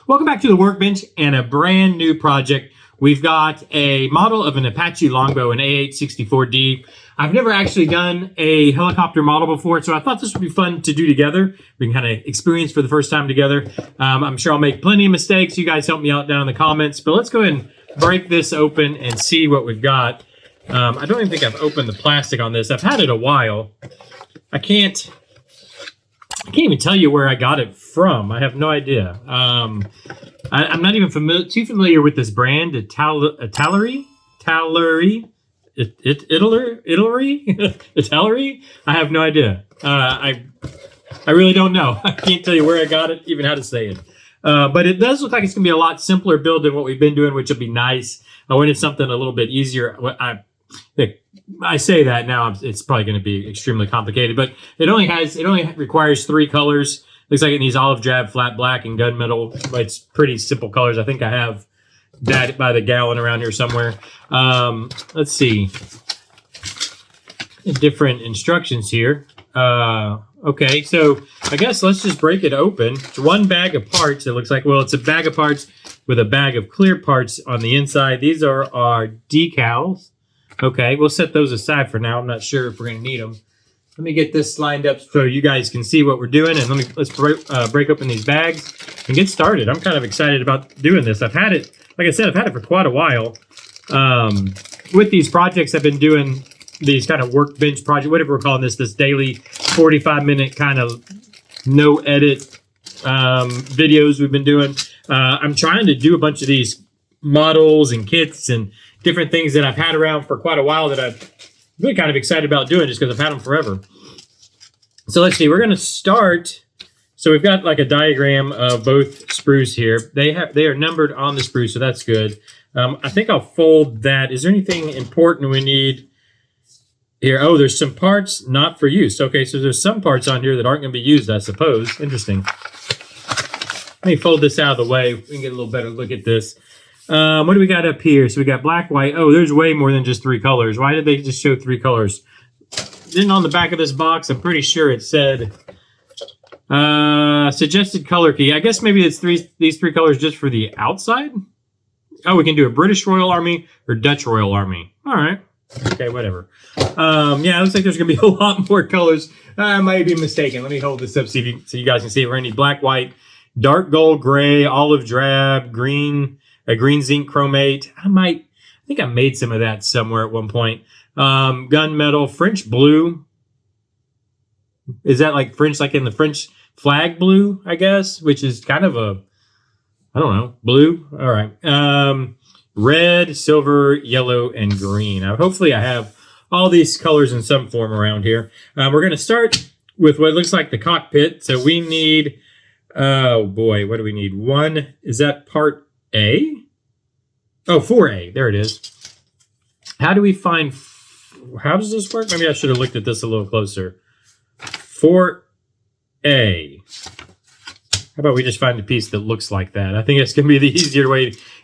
Welcome back to the workbench and a brand new project. We've got a model of an Apache Longbow, an AH-64D. I've never actually done a helicopter model before, so I thought this would be fun to do together. We can kind of experience for the first time together. I'm sure I'll make plenty of mistakes. You guys help me out down in the comments, but let's go ahead and break this open and see what we've got. I don't even think I've opened the plastic on this. I've had it a while. I can't even tell you where I got it from. I have no idea. I'm not even too familiar with this brand, Italeri. Italeri? I have no idea. I really don't know. I can't tell you where I got it, even how to say it. But it does look like it's going to be a lot simpler build than what we've been doing, which will be nice. I wanted something a little bit easier. I say that now, it's probably going to be extremely complicated, but it only requires 3 colors. Looks like it needs olive drab, flat black, and gunmetal. But it's pretty simple colors. I think I have that by the gallon around here somewhere. Let's see. Different instructions here. Okay, so I guess let's just break it open. It's one bag of parts. It looks like, well, it's a bag of parts with a bag of clear parts on the inside. These are our decals. Okay, we'll set those aside for now. I'm not sure if we're going to need them. Let me get this lined up so you guys can see what we're doing, and let's break open these bags and get started. I'm kind of excited about doing this. I've had it, like I said, I've had it for quite a while. With these projects, I've been doing these kind of workbench project, whatever we're calling this daily 45-minute kind of no edit videos we've been doing. I'm trying to do a bunch of these models and kits and different things that I've had around for quite a while that I'm really kind of excited about doing just because I've had them forever. So let's see, we're going to start. So we've got like a diagram of both sprues here. They are numbered on the sprue, so that's good. I think I'll fold that. Is there anything important we need here? Oh, there's some parts not for use. Okay, so there's some parts on here that aren't going to be used, I suppose. Interesting. Let me fold this out of the way. We can get a little better look at this. What do we got up here? So we got black, white. Oh, there's way more than just 3 colors. Why did they just show 3 colors? Then on the back of this box, I'm pretty sure it said suggested color key. I guess maybe it's these 3 colors just for the outside. Oh, we can do a British Royal Army or Dutch Royal Army. All right. Okay, whatever. Yeah, it looks like there's going to be a lot more colors. I might be mistaken. Let me hold this up so you guys can see. We're going to need black, white, dark gold, gray, olive drab, green, a green zinc chromate. I think I made some of that somewhere at one point. Gunmetal, French blue. Is that like French, like in the French flag blue, I guess, which is kind of a, I don't know, blue. All right. Red, silver, yellow, and green. Now, hopefully I have all these colors in some form around here. We're going to start with what looks like the cockpit. So we need, oh boy, what do we need? Is that part A? Oh, 4A. There it is. How do we find, how does this work? Maybe I should have looked at this a little closer. 4A. How about we just find a piece that looks like that? I think it's going to be the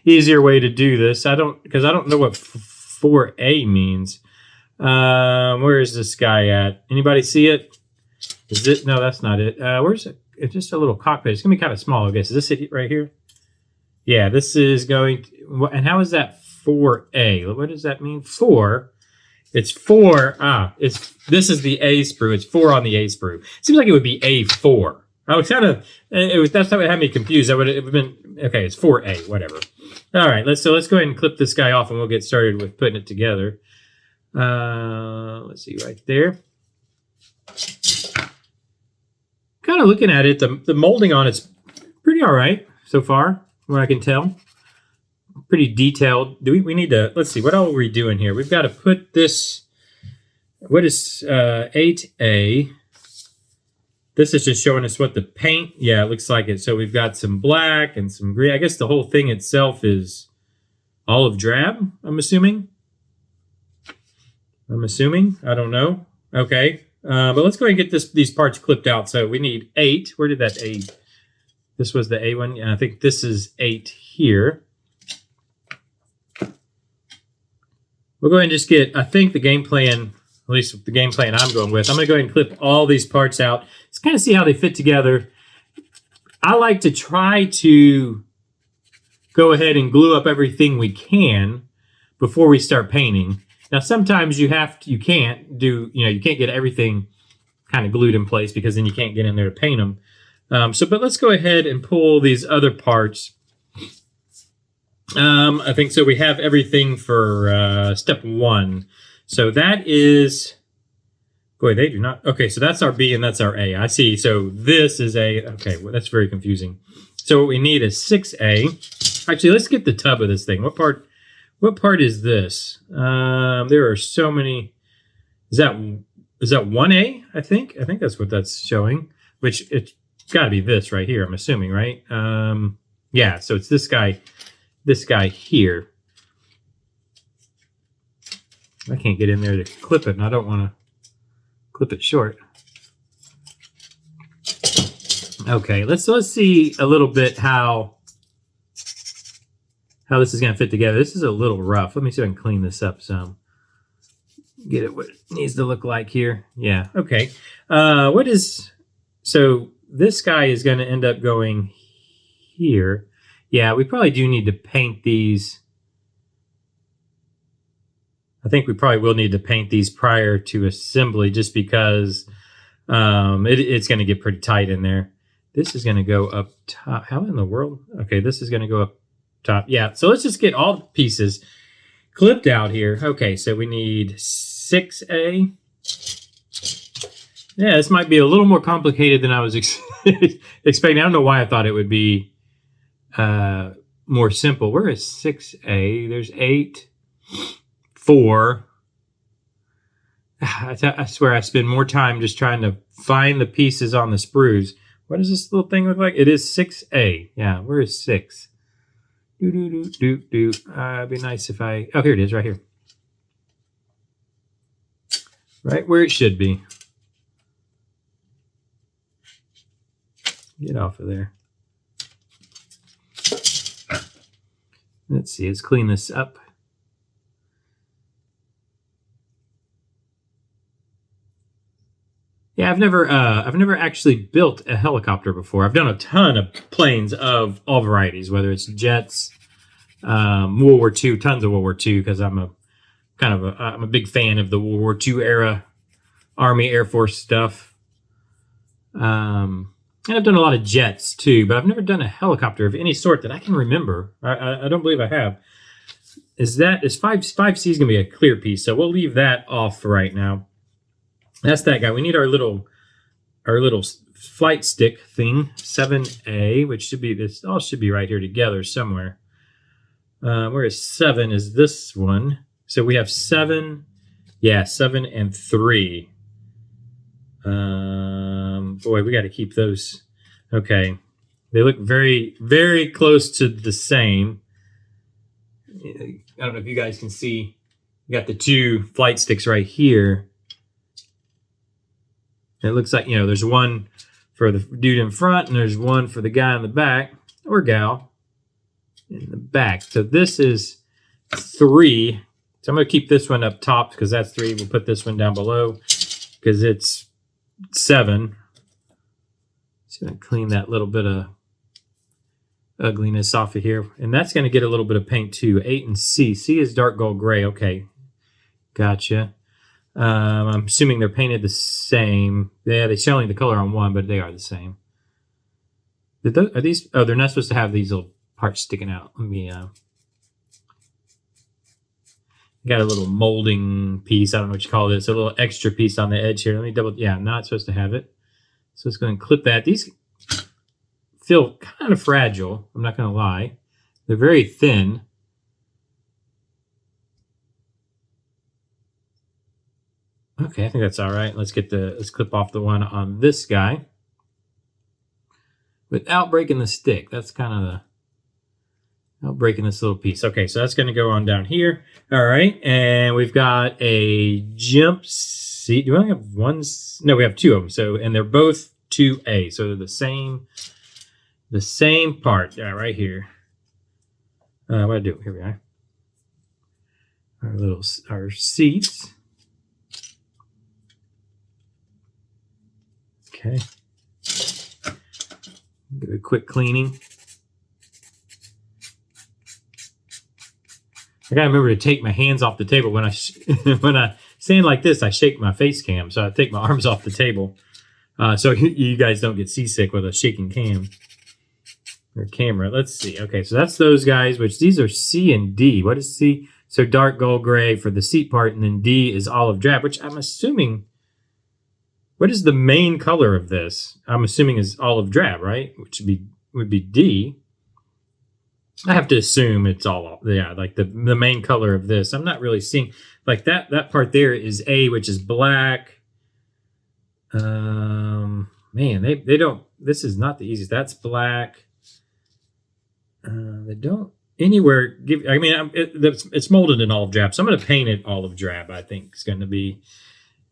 easier way to do this. Because I don't know what 4A means. Where is this guy at? Anybody see it? Is it? No, that's not it. Where's it? It's just a little cockpit. It's going to be kind of small, I guess. Is this it right here? Yeah, this is going to, and how is that 4A? What does that mean? 4. It's 4. This is the A sprue. It's 4 on the A sprue. Seems like it would be A4. I was kind of, that's how it had me confused. It would have been, okay, it's 4A, whatever. All right, let's go ahead and clip this guy off and we'll get started with putting it together. Let's see right there. Kind of looking at it, the molding on it's pretty all right so far, from what I can tell. Pretty detailed. We need to, let's see, what are we doing here? We've got to put this, what is 8A? This is just showing us what the paint, yeah, it looks like it. So we've got some black and some green. I guess the whole thing itself is olive drab, I'm assuming. I don't know. Okay. But let's go ahead and get these parts clipped out. So we need 8. Where did that 8? This was the A one. And I think this is 8 here. We'll go ahead and just get, I think the game plan, at least the game plan I'm going with, I'm going to go ahead and clip all these parts out. Just kind of see how they fit together. I like to try to go ahead and glue up everything we can before we start painting. Now, sometimes you can't get everything kind of glued in place because then you can't get in there to paint them. But let's go ahead and pull these other parts. I think so. We have everything for step 1. So that is, boy, they do not. Okay, so that's our B and that's our A. I see. So this is A. Okay, well, that's very confusing. So what we need is 6A. Actually, let's get the tub of this thing. What part is this? There are so many. Is that 1A? I think that's what that's showing. Which it's got to be this right here. I'm assuming, right? Yeah. So it's this guy. This guy here. I can't get in there to clip it, and I don't want to clip it short. Okay, let's see a little bit how this is going to fit together. This is a little rough. Let me see if I can clean this up some. Get it what it needs to look like here. Yeah, okay. So this guy is going to end up going here. Yeah, we probably do need to paint these. I think we probably will need to paint these prior to assembly just because it's going to get pretty tight in there. This is going to go up top. How in the world? Okay, this is going to go up top. Yeah, so let's just get all the pieces clipped out here. Okay, so we need 6A. Yeah, this might be a little more complicated than I was expecting. I don't know why I thought it would be more simple. Where is 6A? There's 8, 4. I swear I spend more time just trying to find the pieces on the sprues. What does this little thing look like? It is 6A. Yeah, where is 6? It'd be nice if I... Oh, here it is, right here. Right where it should be. Get off of there. Let's see, let's clean this up. Yeah, I've never actually built a helicopter before. I've done a ton of planes of all varieties, whether it's jets, World War II, tons of World War II, because I'm a big fan of the World War II era Army Air Force stuff. And I've done a lot of jets too, but I've never done a helicopter of any sort that I can remember. I don't believe I have. Is 5C is gonna be a clear piece, so we'll leave that off for right now. That's that guy. We need our little flight stick thing, 7A, which should be this. All should be right here together somewhere. Where is 7? Is this one? So we have 7. Yeah, 7 and 3. Boy, we got to keep those. Okay, they look very, very close to the same. I don't know if you guys can see. You got the 2 flight sticks right here. It looks like, there's one for the dude in front and there's one for the guy in the back, or gal in the back. So this is 3. So I'm going to keep this one up top because that's 3. We'll put this one down below because it's 7. Just going to clean that little bit of ugliness off of here. And that's going to get a little bit of paint too. 8 and C. C is dark gold gray. Okay. Gotcha. I'm assuming they're painted the same. Yeah, they're showing the color on one, but they are the same. Are these? Oh, they're not supposed to have these little parts sticking out. Let me. Got a little molding piece. I don't know what you call this. A little extra piece on the edge here. Let me double. Yeah, I'm not supposed to have it. So it's going to clip that. These feel kind of fragile. I'm not going to lie. They're very thin. Okay, I think that's all right. Let's clip off the one on this guy without breaking the stick. That's kind of without breaking this little piece. Okay, so that's going to go on down here. All right, and we've got a jump seat. Do we only have one? No, we have 2 of them. So, and they're both 2A. So they're the same part. Yeah, right here. What do I do? Here we are. Our seats. Okay. Give it a quick cleaning. I gotta remember to take my hands off the table when I when I stand like this. I shake my face cam, so I take my arms off the table, so you guys don't get seasick with a shaking cam or camera. Let's see. Okay, so that's those guys. Which these are C and D. What is C? So dark gold gray for the seat part, and then D is olive drab, which I'm assuming. What is the main color of this? I'm assuming is olive drab, right? Which would be D. I have to assume it's all, yeah, like the main color of this. I'm not really seeing, like that part there is A, which is black. Man, they don't, this is not the easiest. That's black. They don't anywhere give, I mean, it's molded in olive drab. So I'm going to paint it olive drab, I think is going to be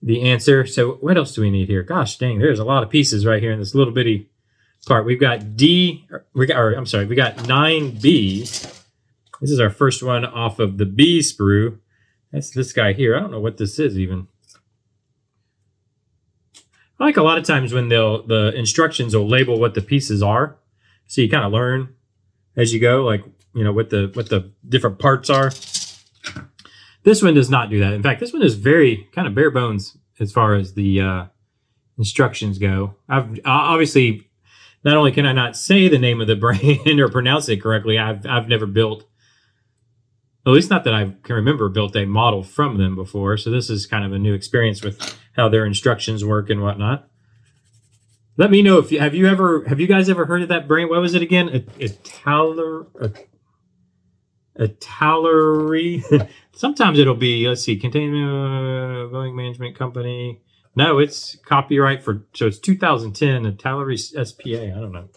the answer. So what else do we need here? Gosh dang, there's a lot of pieces right here in this little bitty part. We've got D, we got 9B. This is our first one off of the B sprue. That's this guy here. I don't know what this is even. I like a lot of times when the instructions will label what the pieces are, so you kind of learn as you go, like, you know, what the different parts are. This one does not do that. In fact, this one is very kind of bare bones as far as the instructions go. I've obviously, not only can I not say the name of the brand or pronounce it correctly, I've never built, at least not that I can remember, built a model from them before. So this is kind of a new experience with how their instructions work and whatnot. Let me know if you have you guys ever heard of that brand? What was it again? Italeri. Sometimes it'll be, let's see, containment Boeing Management Company. No, it's copyright for, so it's 2010, Italeri SPA. I don't know.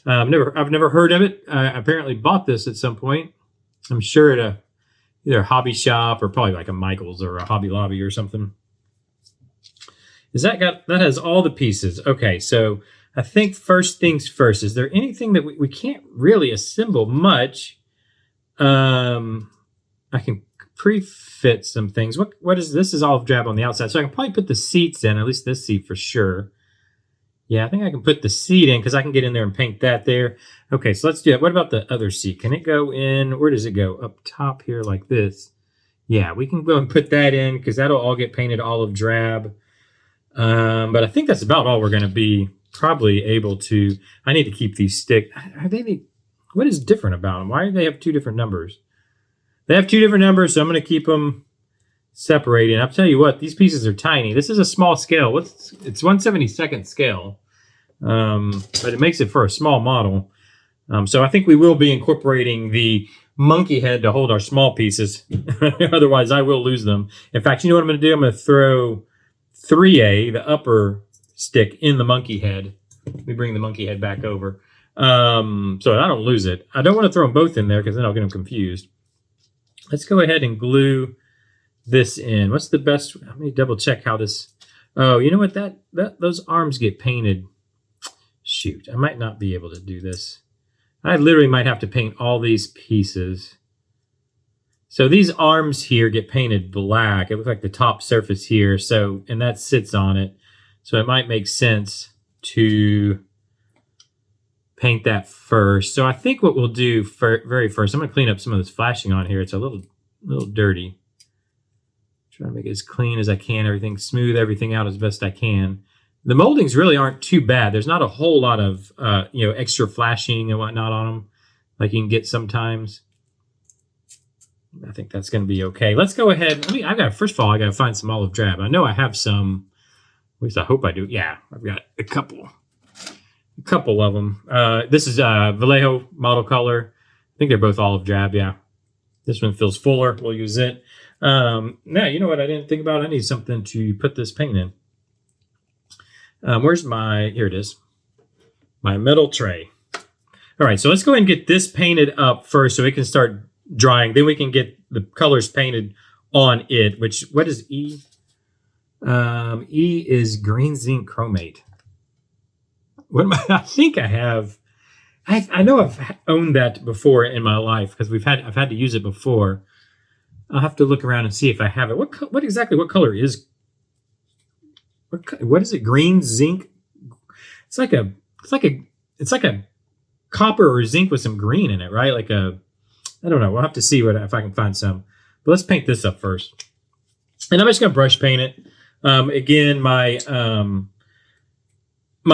I've never heard of it. I apparently bought this at some point. I'm sure at either a hobby shop or probably like a Michael's or a Hobby Lobby or something. That has all the pieces. Okay, so I think first things first, is there anything that we can't really assemble much? I can pre-fit some things. What is this? Is olive drab on the outside, so I can probably put the seats in, at least this seat for sure. Yeah, I think I can put the seat in because I can get in there and paint that there. Okay, so let's do that. What about the other seat? Can it go in? Where does it go? Up top here like this. Yeah, we can go and put that in because that'll all get painted olive drab. But I think that's about all we're going to be probably able to. I need to keep these stick. What is different about them? Why do they have two different numbers? They have two different numbers, so I'm going to keep them separated. I'll tell you what, these pieces are tiny. This is a small scale. It's 1/72nd scale, but it makes it for a small model. So I think we will be incorporating the monkey head to hold our small pieces. Otherwise, I will lose them. In fact, you know what I'm going to do? I'm going to throw 3A, the upper stick, in the monkey head. Let me bring the monkey head back over so I don't lose it. I don't want to throw them both in there because then I'll get them confused. Let's go ahead and glue this in. What's the best? Let me double check how this. Oh, you know what? Those arms get painted. Shoot, I might not be able to do this. I literally might have to paint all these pieces. So these arms here get painted black. It looks like the top surface here. So, and that sits on it. So it might make sense to paint that first. So I think what we'll do very first, I'm going to clean up some of this flashing on here. It's a little dirty. Try to make it as clean as I can, everything smooth, everything out as best I can. The moldings really aren't too bad. There's not a whole lot of extra flashing and whatnot on them like you can get sometimes. I think that's going to be okay. Let's go ahead. First of all, I got to find some olive drab. I know I have some. At least I hope I do. Yeah, I've got a couple of them. This is Vallejo model color. I think they're both olive drab. Yeah, this one feels fuller. We'll use it. Now, you know what I didn't think about? I need something to put this paint in. Here it is. My metal tray. All right, so let's go ahead and get this painted up first so it can start drying. Then we can get the colors painted on it, what is E? E is green zinc chromate. I think I have. I know I've owned that before in my life because I've had to use it before. I'll have to look around and see if I have it. What color is? What is it? Green zinc. It's like a copper or zinc with some green in it, right? Like a I don't know. We'll have to see if I can find some. But let's paint this up first. And I'm just going to brush paint it. Again, my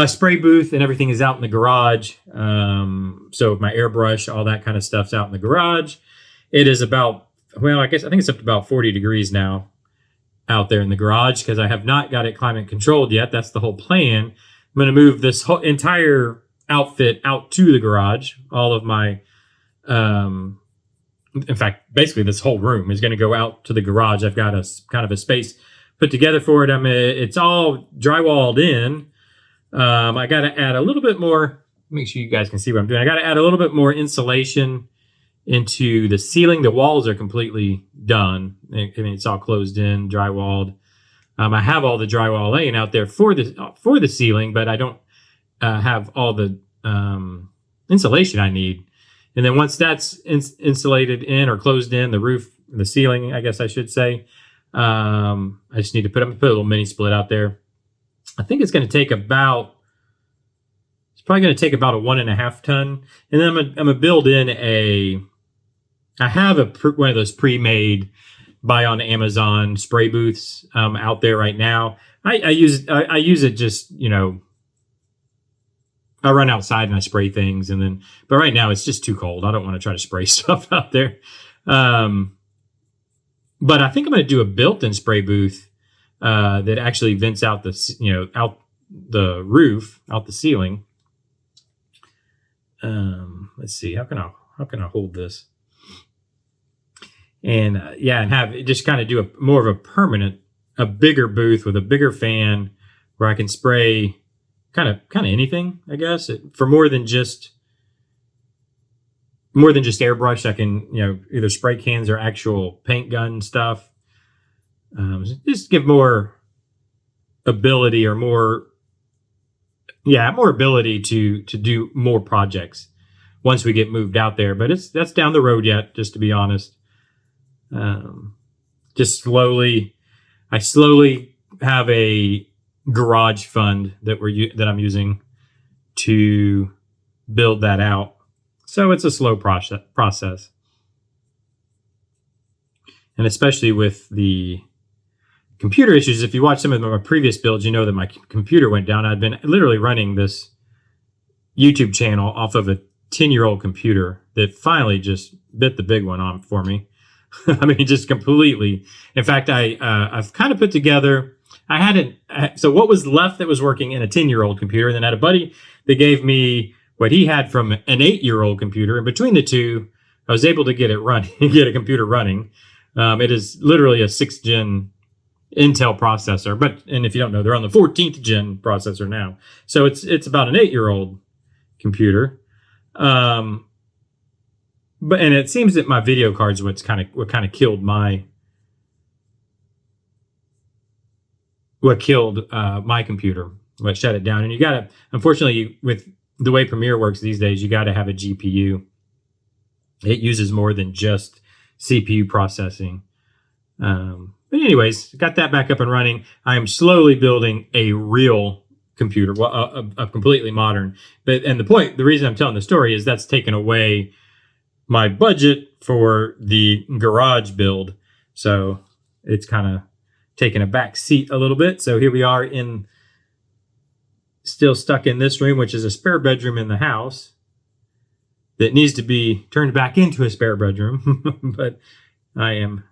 spray booth and everything is out in the garage. So my airbrush, all that kind of stuff's out in the garage. It is about, well, I think it's up to about 40 degrees now out there in the garage because I have not got it climate controlled yet. That's the whole plan. I'm going to move this whole entire outfit out to the garage. All of my, in fact, basically this whole room is going to go out to the garage. I've got a kind of a space put together for it. It's all drywalled in. I got to add a little bit more. Make sure you guys can see what I'm doing. I got to add a little bit more insulation into the ceiling. The walls are completely done. I mean, it's all closed in, drywalled. I have all the drywall laying out there for the ceiling, but I don't have all the insulation I need. And then once that's insulated in or closed in, the roof, the ceiling, I guess I should say, I just need to put a little mini split out there. I think it's going to take about, it's probably going to take about a 1.5 ton. And then I'm going to build in I have one of those pre-made buy on Amazon spray booths out there right now. I use it just, you know, I run outside and I spray things, and then, but right now it's just too cold. I don't want to try to spray stuff out there. But I think I'm going to do a built-in spray booth that actually vents out out the roof, out the ceiling. Let's see, how can I hold this? And and have it just kind of do more of a bigger booth with a bigger fan where I can spray kind of anything, I guess, for more than just airbrush. I can, either spray cans or actual paint gun stuff. Just give more ability or more ability to do more projects once we get moved out there. But that's down the road yet, just to be honest. I slowly have a garage fund that I'm using to build that out. So it's a slow process. And especially with the computer issues, if you watch some of my previous builds, you know that my computer went down. I'd been literally running this YouTube channel off of a 10-year-old computer that finally just bit the big one on for me. I mean, just completely. In fact, I've kind of put together, so what was left that was working in a 10-year-old computer, and then I had a buddy that gave me what he had from an 8-year-old computer. And between the two, I was able to get it running, get a computer running. It is literally a 6th gen Intel processor, and if you don't know, they're on the 14th gen processor now. So it's about an 8-year-old computer. And it seems that my video cards what kind of killed my computer, what shut it down. And you gotta, unfortunately, with the way Premiere works these days, you gotta have a GPU. It uses more than just CPU processing. But anyways, got that back up and running. I am slowly building a real computer, a completely modern. And the reason I'm telling the story is that's taken away my budget for the garage build. So it's kind of taken a back seat a little bit. So here we are still stuck in this room, which is a spare bedroom in the house that needs to be turned back into a spare bedroom, but I am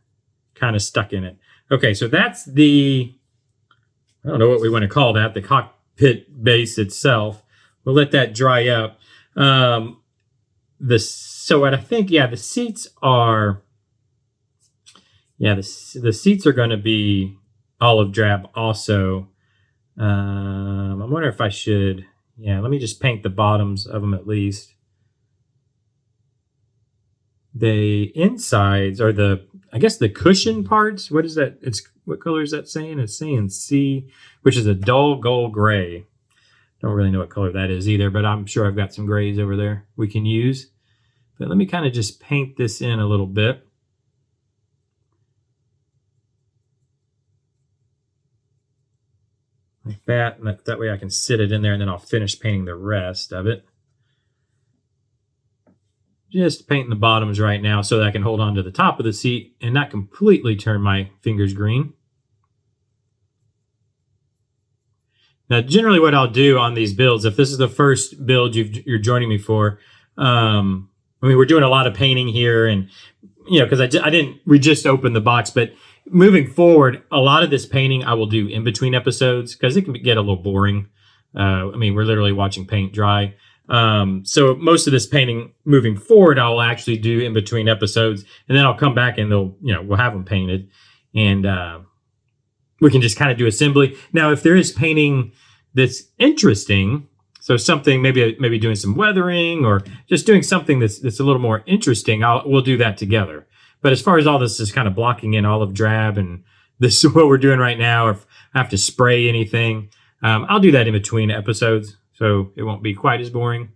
kind of stuck in it. Okay, so that's I don't know what we want to call that, the cockpit base itself. We'll let that dry up. The seats are, the seats are going to be olive drab also. I wonder if I should, let me just paint the bottoms of them at least. The insides are the cushion parts. What is that? What color is that saying? It's saying C, which is a dull gold gray. Don't really know what color that is either, but I'm sure I've got some grays over there we can use. But let me kind of just paint this in a little bit. Like that, and that way I can sit it in there, and then I'll finish painting the rest of it. just painting the bottoms right now so that I can hold on to the top of the seat and not completely turn my fingers green. Now, generally what I'll do on these builds, if this is the first build you're joining me for, I mean, we're doing a lot of painting here, and, you know, because we just opened the box, but moving forward, a lot of this painting I will do in between episodes because it can get a little boring. I mean, we're literally watching paint dry. So most of this painting moving forward, I'll actually do in between episodes, and then I'll come back and we'll have them painted, and we can just kind of do assembly. Now, if there is painting that's interesting, so something maybe doing some weathering or just doing something that's a little more interesting, we'll do that together. But as far as all this is kind of blocking in olive drab, and this is what we're doing right now, or if I have to spray anything, I'll do that in between episodes, so it won't be quite as boring.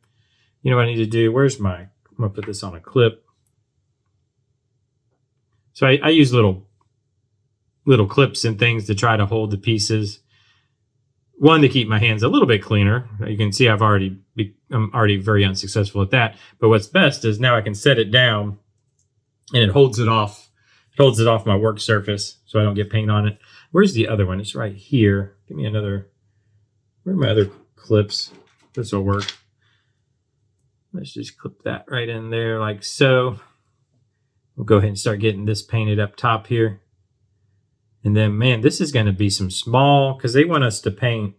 You know what I need to do? I'm gonna put this on a clip. So I use little clips and things to try to hold the pieces. One, to keep my hands a little bit cleaner. You can see I'm already very unsuccessful at that. But what's best is now I can set it down and it holds it off. It holds it off my work surface so I don't get paint on it. Where's the other one? It's right here. Give me another. Where are my other clips? This will work. Let's just clip that right in there like so. We'll go ahead and start getting this painted up top here. And then, man, this is going to be some small, because they want us to paint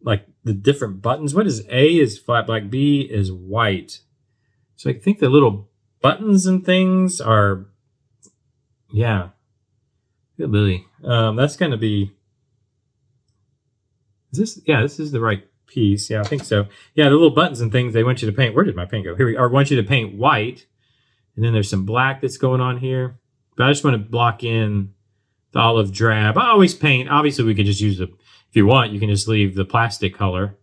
like the different buttons. What is A is flat black, B is white. So I think the little buttons and things are, yeah. Good Lily. That's going to be, this is the right piece. Yeah, I think so. Yeah, the little buttons and things they want you to paint. Where did my paint go? Here we are. Want you to paint white. And then there's some black that's going on here. But I just want to block in the olive drab. I always paint. Obviously, we could just use if you want, you can just leave the plastic color.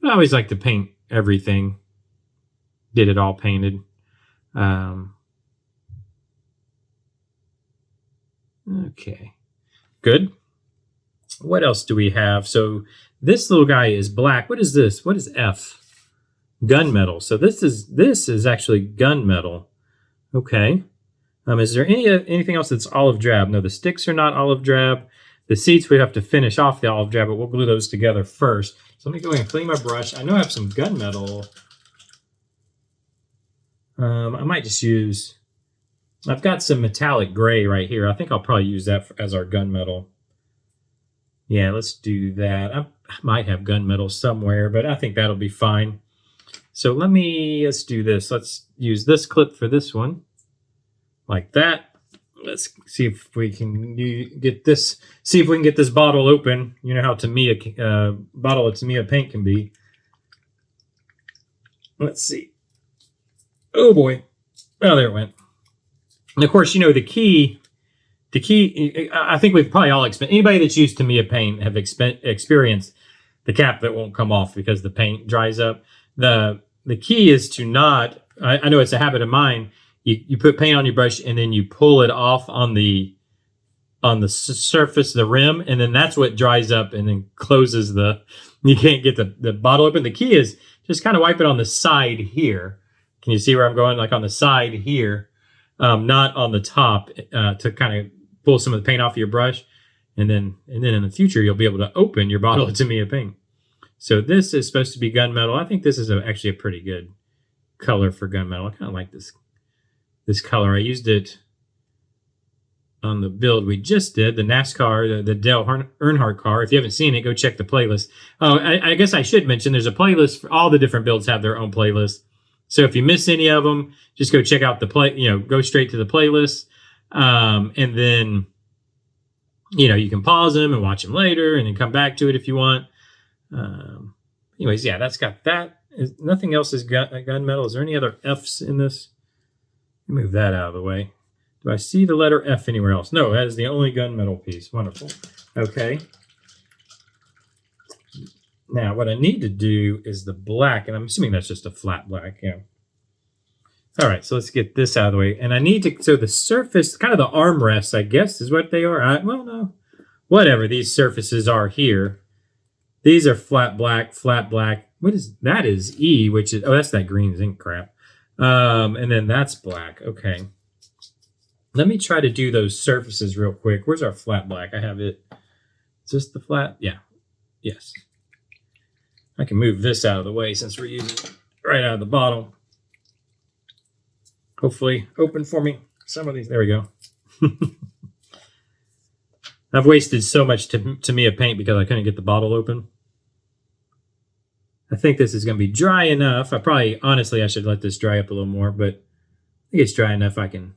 But I always like to paint everything. Get it all painted. Okay. Good. What else do we have? So this little guy is black. What is this? What is F? Gunmetal. So this is actually gunmetal. Okay. Is there anything else that's olive drab? No, the sticks are not olive drab. The seats, we have to finish off the olive drab, but we'll glue those together first. So let me go ahead and clean my brush. I know I have some gunmetal. I might just use, I've got some metallic gray right here. I think I'll probably use that as our gunmetal. Yeah, let's do that. I might have gunmetal somewhere, but I think that'll be fine. So let's do this. Let's use this clip for this one. Like that. Let's see if we can get this. See if we can get this bottle open. You know how bottle of Tamiya paint can be. Let's see. Oh boy. Oh, there it went. And of course, you know the key. I think we've probably all experienced. Anybody that's used Tamiya paint have experienced the cap that won't come off because the paint dries up. The key is to not. I know it's a habit of mine. You put paint on your brush and then you pull it off on the surface, the rim, and then that's what dries up and then closes you can't get the bottle open. The key is just kind of wipe it on the side here. Can you see where I'm going? Like on the side here, not on the top, to kind of pull some of the paint off your brush. And then in the future, you'll be able to open your bottle of Tamiya paint. So this is supposed to be gunmetal. I think this is actually a pretty good color for gunmetal. I kind of like this color. I used it on the build we just did, the NASCAR, the Dale Earnhardt car. If you haven't seen it, go check the playlist. Oh, I guess I should mention there's a playlist for all the different builds have their own playlist. So if you miss any of them, just go check out go straight to the playlist. And then, you can pause them and watch them later and then come back to it if you want. Anyways, yeah, that's got that. Nothing else is gunmetal. Is there any other F's in this? Move that out of the way. Do I see the letter F anywhere else? No, that is the only gunmetal piece. Wonderful. Okay. Now, what I need to do is the black, and I'm assuming that's just a flat black, yeah. All right, so let's get this out of the way. And I need to, so the surface, kind of the armrests, I guess, is what they are. Well, no. Whatever these surfaces are here. These are flat black. What is, that is E, which is, oh, that's that green zinc crap. And then that's black. Okay. Let me try to do those surfaces real quick. Where's our flat black? I have it. Is this the flat? Yeah. Yes. I can move this out of the way since we're using it right out of the bottle. Hopefully open for me. Some of these. There we go. I've wasted so much to me of paint because I couldn't get the bottle open. I think this is going to be dry enough. Honestly, I should let this dry up a little more, but I think it's dry enough. I can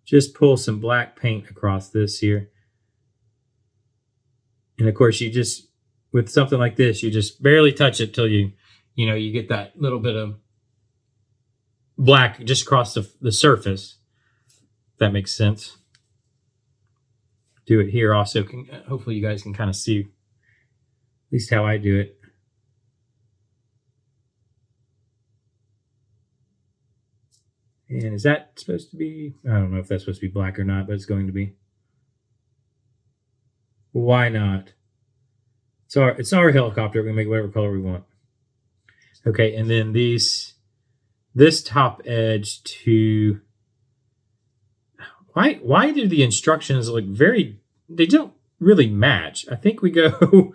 just pull some black paint across this here. And of course, with something like this, you just barely touch it till you get that little bit of black just across the surface. If that makes sense. Do it here also. Hopefully you guys can kind of see at least how I do it. And is that supposed to be, I don't know if that's supposed to be black or not, but it's going to be. Why not? It's our helicopter. We can make whatever color we want. Okay, and then this top edge to, why do the instructions look they don't really match? I think the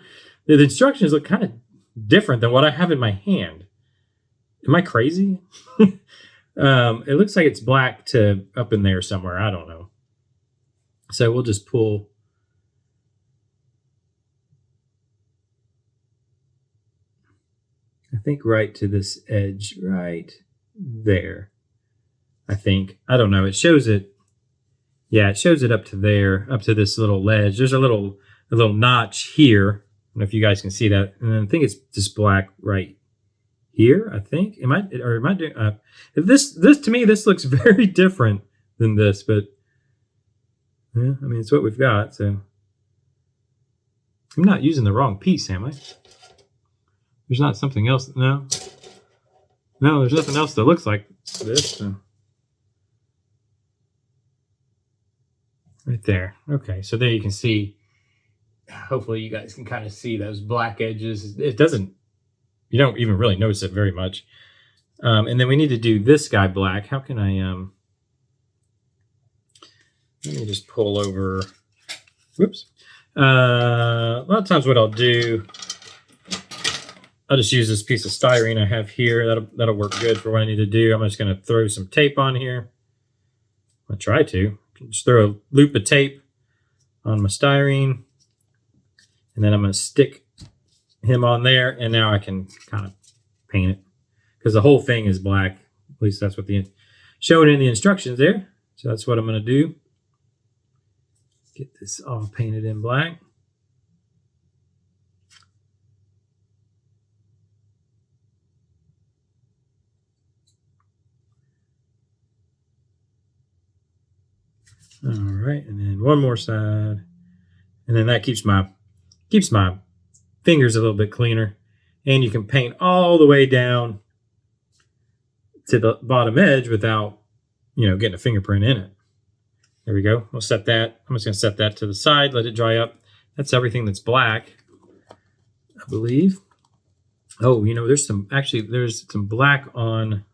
instructions look kind of different than what I have in my hand. Am I crazy? It looks like it's black to up in there somewhere. I don't know. So we'll just pull. I think right to this edge right there. I think. I don't know. It shows it. Yeah, it shows it up to there, up to this little ledge. There's a little notch here. I don't know if you guys can see that. And then I think it's just black right here, I think. Am I doing this to me, this looks very different than this, but yeah, I mean, it's what we've got, so I'm not using the wrong piece, am I? There's not something else. No, there's nothing else that looks like this. So. Right there. Okay, so there you can see. Hopefully you guys can kind of see those black edges. You don't even really notice it very much. And then we need to do this guy black. How can I, let me just pull over. Whoops. A lot of times what I'll do, I'll just use this piece of styrene I have here. That'll work good for what I need to do. I'm just going to throw some tape on here. I'll try to. Just throw a loop of tape on my styrene. And then I'm going to stick him on there. And now I can kind of paint it. Because the whole thing is black. At least that's what showing in the instructions there. So that's what I'm going to do. Get this all painted in black. All right, and then one more side, and then that keeps my fingers a little bit cleaner. And you can paint all the way down to the bottom edge without, getting a fingerprint in it. There we go. We'll set that. I'm just going to set that to the side, let it dry up. That's everything that's black, I believe. Oh, there's some black on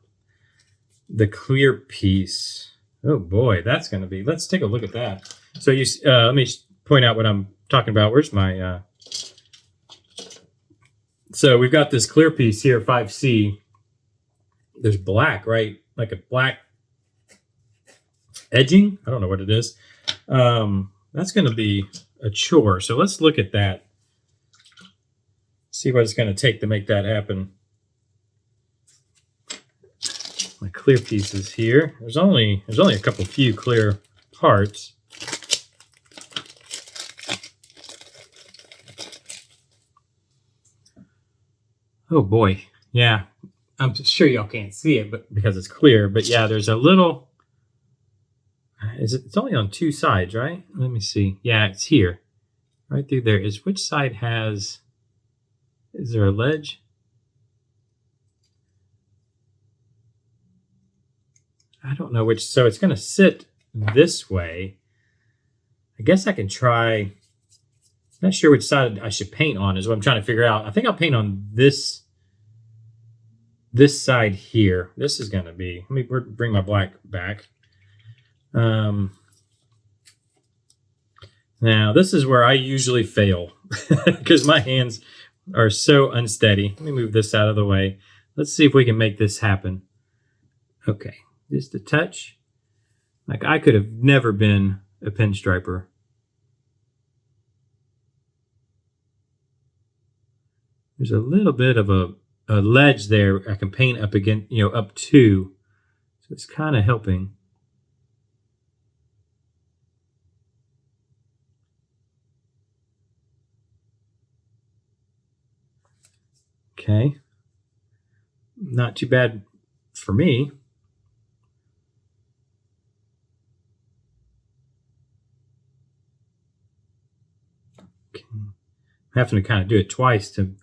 the clear piece. Oh boy, that's going to be, let's take a look at that. So let me point out what I'm talking about. Where's my, so we've got this clear piece here, 5C. There's black, right? Like a black edging. I don't know what it is. That's going to be a chore. So let's look at that. See what it's going to take to make that happen. My clear pieces here. There's only a few clear parts. Oh boy, yeah. I'm sure y'all can't see it, but because it's clear. But yeah, there's a little. It's only on two sides, right? Let me see. Yeah, it's here, right through there. Which side has? Is there a ledge? I don't know which. So it's going to sit this way. I guess I can try. Not sure which side I should paint on is what I'm trying to figure out. I think I'll paint on this this side here. This is going to be, let me bring my black back. Now, this is where I usually fail because my hands are so unsteady. Let me move this out of the way. Let's see if we can make this happen. Okay, just a touch. Like, I could have never been a pinstriper. There's a little bit of a ledge there I can paint up again, up to. So it's kind of helping. Okay. Not too bad for me. Okay. I'm having to kind of do it twice to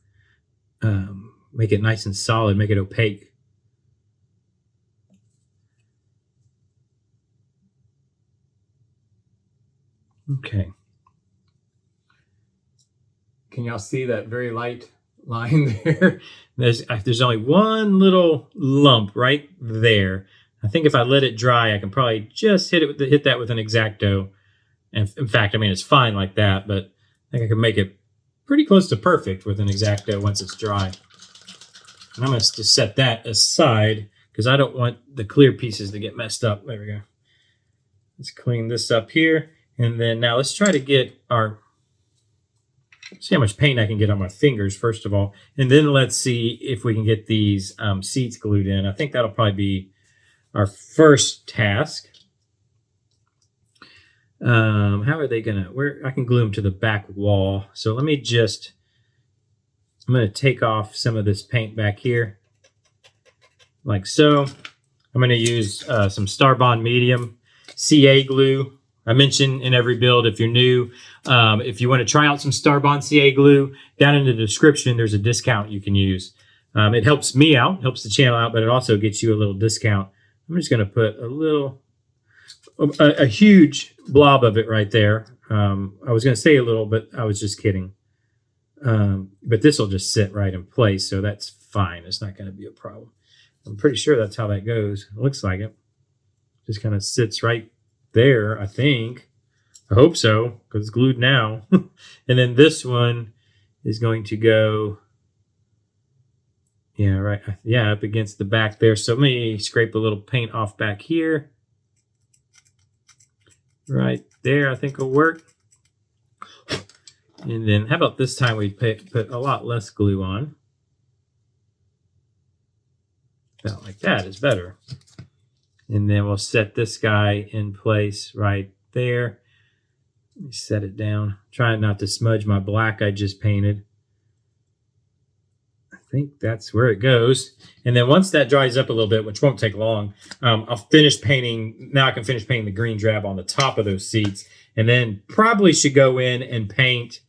make it nice and solid, make it opaque. Okay. Can y'all see that very light line there? There's only one little lump right there. I think if I let it dry, I can probably just hit that with an X-Acto. And in fact, I mean, it's fine like that, but I think I can make it pretty close to perfect with an X-Acto once it's dry. And I'm going to just set that aside because I don't want the clear pieces to get messed up. There we go. Let's clean this up here. And then now let's try to get see how much paint I can get on my fingers, first of all. And then let's see if we can get these seats glued in. I think that'll probably be our first task. How are they gonna, I can glue them to the back wall. So let me I'm gonna take off some of this paint back here, like so. I'm gonna use some Starbond medium CA glue. I mention in every build, if you're new, if you want to try out some Starbond CA glue, down in the description, there's a discount you can use. It helps me out, helps the channel out, but it also gets you a little discount. I'm just going to put a huge blob of it right there. I was going to say a little, but I was just kidding. But this will just sit right in place, so that's fine. It's not going to be a problem. I'm pretty sure that's how that goes. It looks like it. Just kind of sits right there, I think. I hope so, because it's glued now. And then this one is going to go, up against the back there. So let me scrape a little paint off back here. Right there, I think will work. And then how about this time we put a lot less glue on. About like that is better. And then we'll set this guy in place right there. Let me set it down. Trying not to smudge my black I just painted. I think that's where it goes. And then once that dries up a little bit, which won't take long, I'll finish painting. Now I can finish painting the green drab on the top of those seats. And then probably should go in and paint.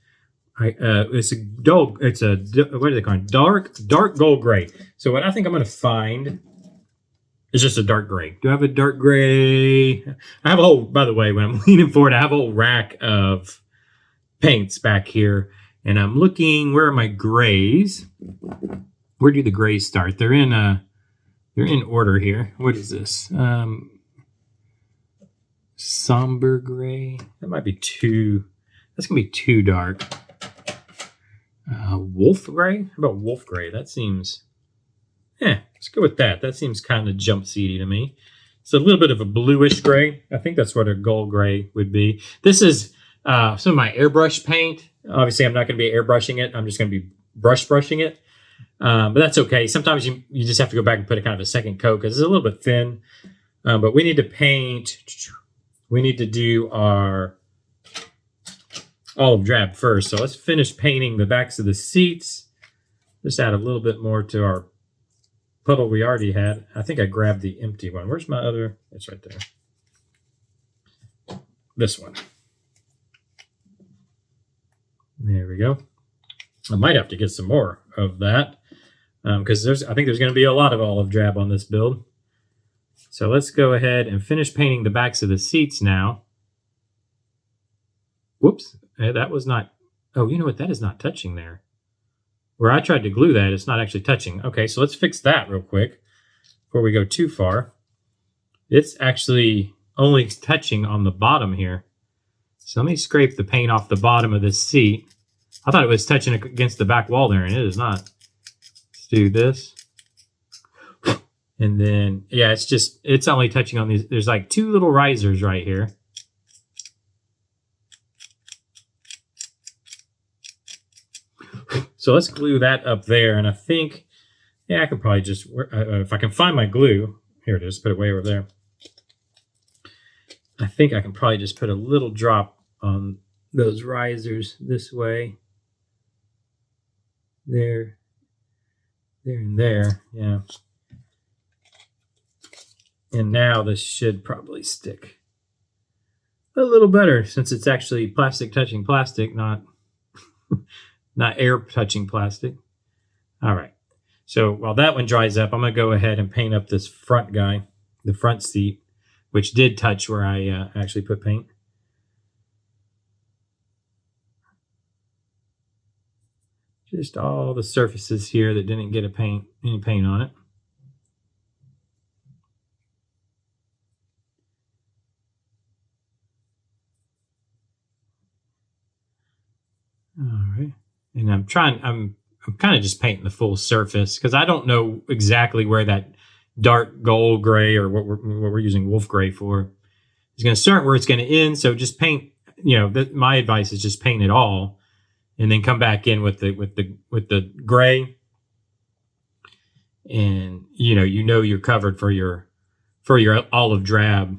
It's a what do they call it? Dark gold gray. So what I think I'm going to find is just a dark gray. Do I have a dark gray? I have a whole, by the way, when I'm leaning forward, I have a whole rack of paints back here. And I'm looking, where are my grays? Where do the grays start? They're in order here. What is this? Somber gray. That might be too, that's going to be too dark. Wolf gray? How about wolf gray? That seems, let's go with that. That seems kind of jump seedy to me. It's a little bit of a bluish gray. I think that's what a gold gray would be. This is some of my airbrush paint. Obviously, I'm not going to be airbrushing it. I'm just going to be brushing it. But that's okay. Sometimes you just have to go back and put a kind of a second coat because it's a little bit thin. But we need to paint. We need to do our olive drab first. So let's finish painting the backs of the seats. Just add a little bit more to our puddle we already had. I think I grabbed the empty one. Where's my other? It's right there. This one. There we go. I might have to get some more of that because I think there's going to be a lot of olive drab on this build. So let's go ahead and finish painting the backs of the seats now. Whoops. That was not... Oh, you know what? That is not touching there. where I tried to glue that, it's not actually touching. Okay, so let's fix that real quick before we go too far. It's actually only touching on the bottom here. So let me scrape the paint off the bottom of this seat. I thought it was touching against the back wall there, and it is not. Let's do this. And then, yeah, it's only touching on these. There's like 2 little risers right here. So let's glue that up there. And I think, yeah, I could probably just, if I can find my glue, here it is, put it way over there. I think I can probably just put a little drop on those risers this way. There, and there, yeah. And now this should probably stick a little better since it's actually plastic touching plastic, not not air touching plastic. All right. So while that one dries up, I'm going to go ahead and paint up this front guy, the front seat, which did touch where I actually put paint. Just all the surfaces here that didn't get any paint on it. All right. And I'm kind of just painting the full surface because I don't know exactly where that dark gold gray or what we're using wolf gray for is going to start, where it's going to end. So just paint, you know, my advice is just paint it all and then come back in with the gray. And you know you're covered for your olive drab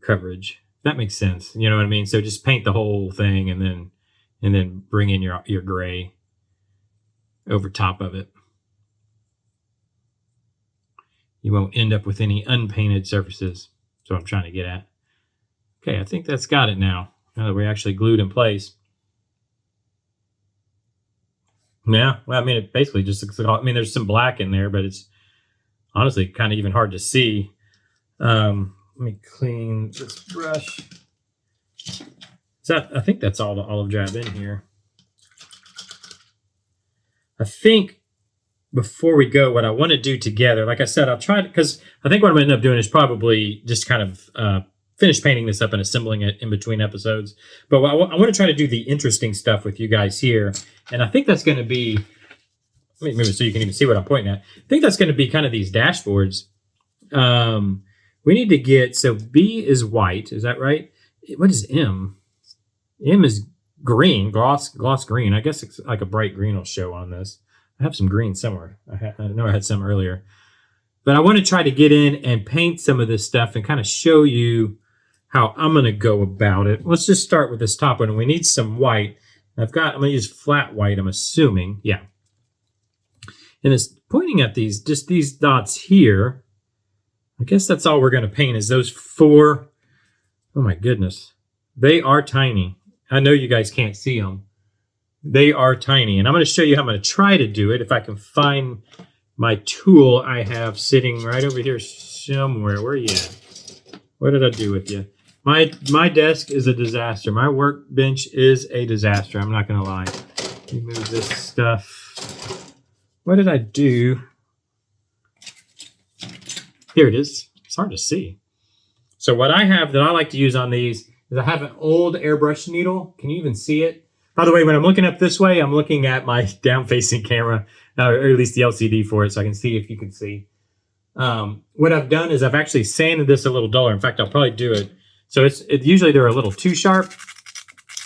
coverage. That makes sense. You know what I mean? So just paint the whole thing and then bring in your gray over top of it. You won't end up with any unpainted surfaces. That's what I'm trying to get at. Okay, I think that's got it now that we're actually glued in place. Yeah, well, I mean, it basically just looks like, I mean, there's some black in there, but it's honestly kind of even hard to see. Let me clean this brush. I think that's all the olive drab in here. I think before we go, what I want to do together, like I said, I'll try to, because I think what I'm going to end up doing is probably just kind of finish painting this up and assembling it in between episodes. But I want to try to do the interesting stuff with you guys here. And I think that's going to be, let me move it so you can even see what I'm pointing at. I think that's going to be kind of these dashboards. We need to get, so B is white, is that right? What is M? M is green, gloss green. I guess it's like a bright green will show on this. I have some green somewhere. I know I had some earlier. But I want to try to get in and paint some of this stuff and kind of show you how I'm going to go about it. Let's just start with this top one. We need some white. I'm going to use flat white, I'm assuming. Yeah. And it's pointing at these dots here. I guess that's all we're going to paint is those 4. Oh my goodness. They are tiny. I know you guys can't see them. They are tiny. And I'm going to show you how I'm going to try to do it. If I can find my tool I have sitting right over here somewhere. Where are you at? What did I do with you? My desk is a disaster. My workbench is a disaster. I'm not going to lie. Let me move this stuff. What did I do? Here it is. It's hard to see. So what I have that I like to use on these is I have an old airbrush needle. Can you even see it? By the way, when I'm looking up this way, I'm looking at my down-facing camera, or at least the LCD for it, so I can see if you can see. What I've done is I've actually sanded this a little duller. In fact, I'll probably do it. So usually they're a little too sharp.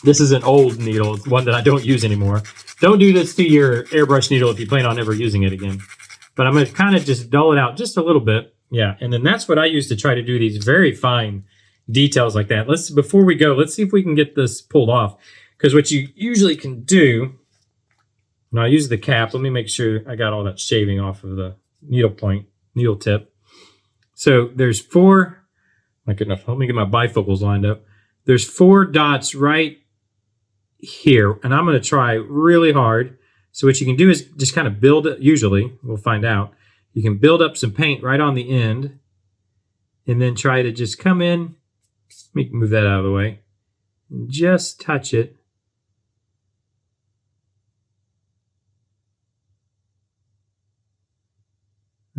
This is an old needle. It's one that I don't use anymore. Don't do this to your airbrush needle if you plan on never using it again. But I'm going to kind of just dull it out just a little bit. Yeah, and then that's what I use to try to do these very fine details like that. Before we go, let's see if we can get this pulled off. Because what you usually can do, now I use the cap. Let me make sure I got all that shaving off of the needle tip. So there's 4, my goodness, let me get my bifocals lined up. There's 4 dots right here, and I'm going to try really hard. So what you can do is just kind of build it. Usually, we'll find out. You can build up some paint right on the end and then try to just come in. Let me move that out of the way. And just touch it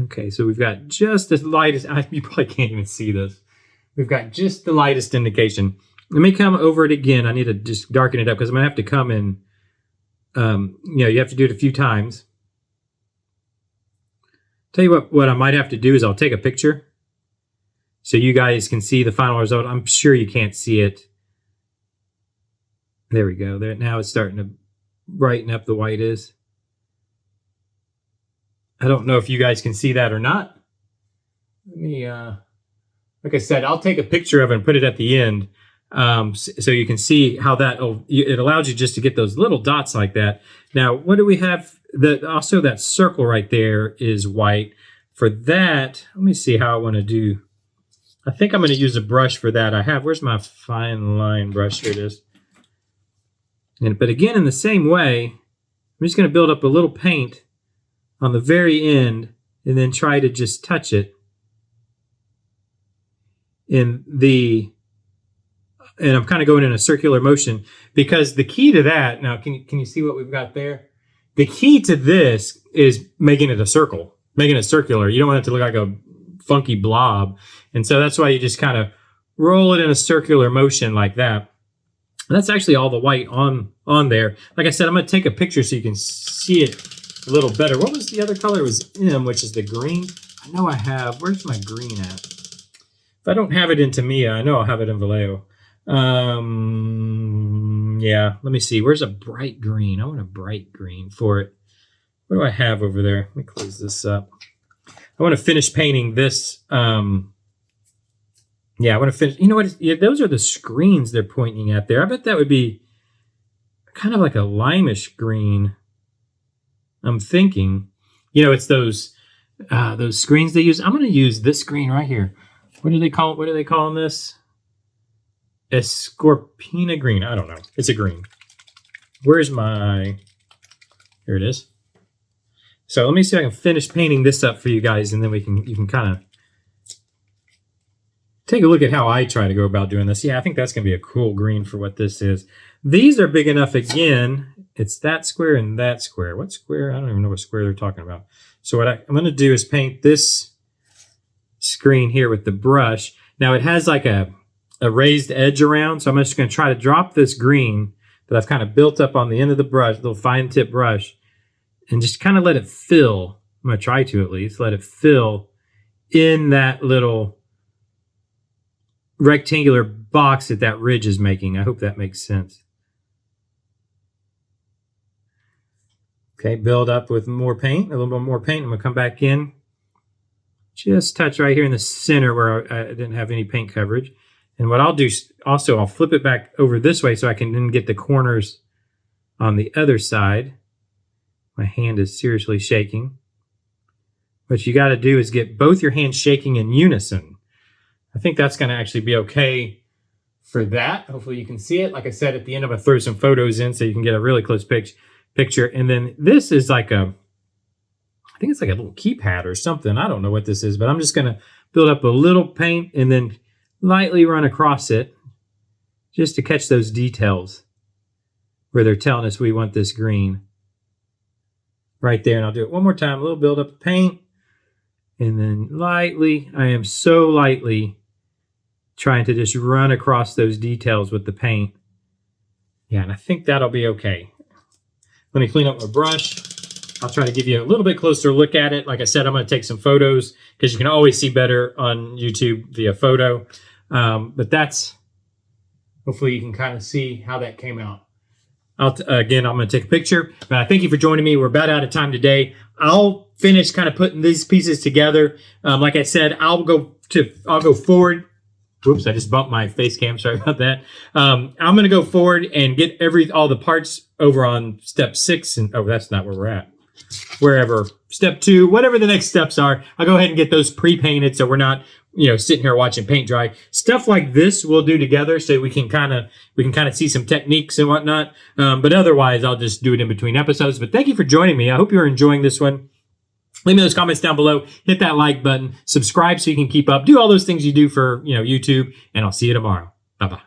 Okay, so we've got just the lightest, you probably can't even see this. We've got just the lightest indication. Let me come over it again. I need to just darken it up because I'm going to have to come in, you have to do it a few times. Tell you what I might have to do is I'll take a picture so you guys can see the final result. I'm sure you can't see it. There we go. There, now it's starting to brighten up, the white is. I don't know if you guys can see that or not. Let me, like I said, I'll take a picture of it and put it at the end so you can see how it allows you just to get those little dots like that. Now, what do we have? Also, that circle right there is white. For that, let me see how I want to do. I think I'm going to use a brush for that. Where's my fine line brush? Here it is. But again, in the same way, I'm just going to build up a little paint on the very end and then try to just touch it and I'm kind of going in a circular motion because the key to that, now can you see what we've got there? The key to this is making it a circle, making it circular. You don't want it to look like a funky blob. And so that's why you just kind of roll it in a circular motion like that. And that's actually all the white on there. Like I said, I'm going to take a picture so you can see it a little better. What was the other color? It was M, which is the green. I know I have. Where's my green at? If I don't have it in Tamiya, I know I'll have it in Vallejo. Yeah, let me see. Where's a bright green? I want a bright green for it. What do I have over there? Let me close this up. I want to finish painting this. Yeah, I want to finish. You know what? Yeah, those are the screens they're pointing at there. I bet that would be kind of like a limeish green. I'm thinking. It's those screens they use. I'm going to use this screen right here. What do they call it? What are they calling this? Escorpina green. I don't know. It's a green. Where's my... Here it is. So let me see if I can finish painting this up for you guys, and then you can kind of take a look at how I try to go about doing this. Yeah, I think that's going to be a cool green for what this is. These are big enough again. It's that square and that square. What square? I don't even know what square they're talking about. So what I'm going to do is paint this screen here with the brush. Now it has like a raised edge around, so I'm just going to try to drop this green that I've kind of built up on the end of the brush, little fine tip brush, and just kind of let it fill. I'm going to try to at least let it fill in that little rectangular box that ridge is making. I hope that makes sense. Okay, build up with more paint, a little bit more paint. I'm going to come back in. Just touch right here in the center where I didn't have any paint coverage. And what I'll do also, I'll flip it back over this way so I can then get the corners on the other side. My hand is seriously shaking. What you got to do is get both your hands shaking in unison. I think that's going to actually be okay for that. Hopefully you can see it. Like I said, at the end I'm going to throw some photos in so you can get a really close picture. And then this is like I think it's like a little keypad or something. I don't know what this is, but I'm just going to build up a little paint and then lightly run across it just to catch those details where they're telling us we want this green right there. And I'll do it one more time, a little build up of paint, and then lightly, I am so lightly trying to just run across those details with the paint. Yeah, and I think that'll be okay. Let me clean up my brush. I'll try to give you a little bit closer look at it. Like I said, I'm going to take some photos because you can always see better on YouTube via photo. But that's, hopefully you can kind of see how that came out. Again, I'm going to take a picture. But I thank you for joining me. We're about out of time today. I'll finish kind of putting these pieces together. Like I said, I'll go forward. Whoops, I just bumped my face cam. Sorry about that. I'm going to go forward and get all the parts over on step 6. And oh, that's not where we're at. Wherever, step 2, whatever the next steps are, I'll go ahead and get those pre-painted so we're not, sitting here watching paint dry. Stuff like this we'll do together so we can kind of see some techniques and whatnot. But otherwise, I'll just do it in between episodes. But thank you for joining me. I hope you're enjoying this one. Leave me those comments down below. Hit that like button. Subscribe so you can keep up. Do all those things you do for YouTube. And I'll see you tomorrow. Bye-bye.